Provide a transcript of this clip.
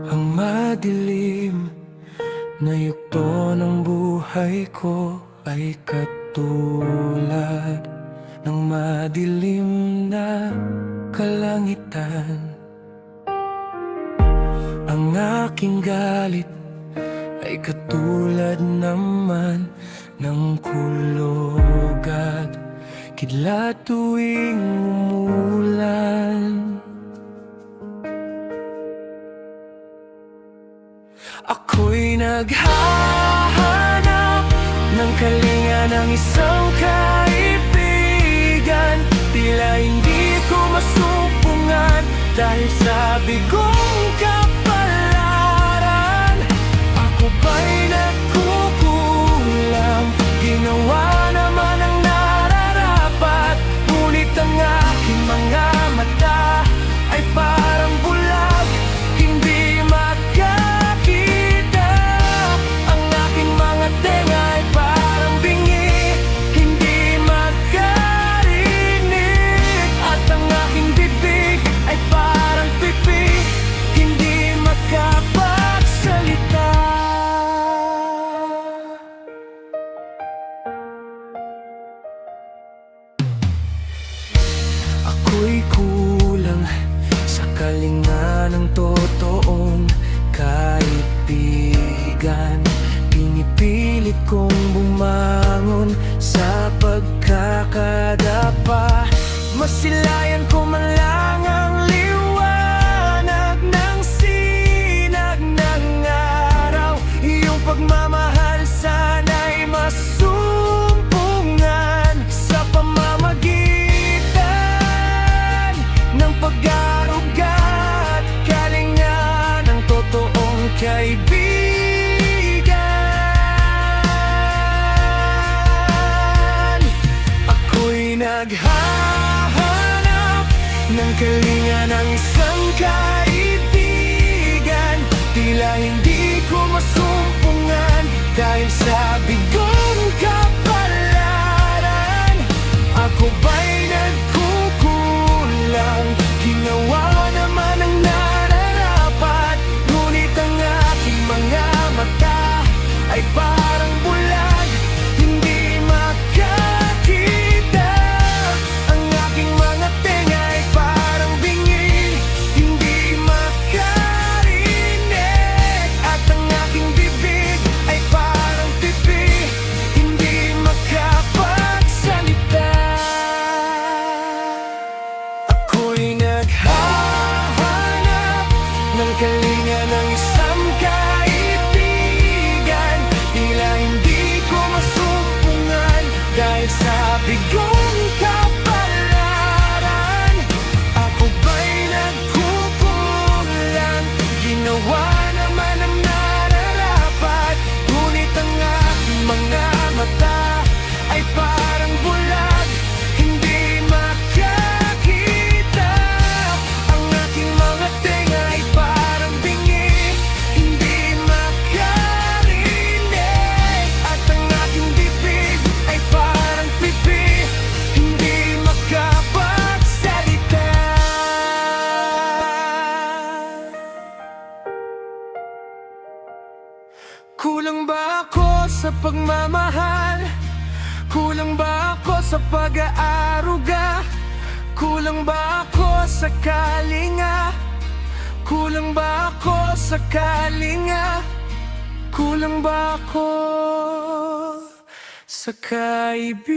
Ang madilim na yugto ng buhay ko ay katulad ng madilim na kalangitan. Ang aking galit ay katulad naman ng kulog at kidlat tuwing umulan. Ako'y naghahanap ng kalinga ng isang kaibigan. Tila hindi ko masumpungan dahil sa bigong kapalaran. Ako ba'y nagkukulang? Ginawa naman ang nararapat, ngunit ang aking mga mata ay parang bulag, hindi makakita. Ang aking mga tenga ay parang bingi, hindi makarinig. At ang aking bibig ay parang pipi, hindi makapagsalita. Ako'y kulang sa kalinga ng totoong kaibigan. Pinipilit kong bumangon sa pagkakadapa. Masilayan ko man lang ang liwanag ng sinag ng araw. Iyong pagmamahal sana'y masumpungan sa pamamagitan ng pag-aaruga at kalinga ng totoong kaibigan. Ako'y naghahanap ng kalinga ng isang kaibigan. Tila hindi ko masumpungan dahil sa bigong kapalaran. Ako ba'y nagkukulang? Ginawa naman ang nararapat, ngunit ang aking mga mata ay parang bulag, hindi makakita. Ang aking mga tenga ay parang bingi, hindi makarinig. At ang aking bibig ay parang pipi, hindi makapagsalita. Ako'y naghahanap ng kalinga ng isang kaibigan. Tila hindi ko masumpungan dahil sa bigong kapalaran. Ako ba'y nagkukulang? Ginawa naman ang nararapat, ngunit ang aking mga mata ay parang bulag, hindi makakita. Ang aking mga tenga ay parang bingi, hindi makarinig. At ang aking bibig ay parang pipi, hindi makapagsalita. Kulang ba ako sa pagmamahal? Kulang ba ako sa pag-aaruga? Kulang ba ako sa kalinga? Kulang ba ako sa kalinga? Kulang ba ako sa kaibigan?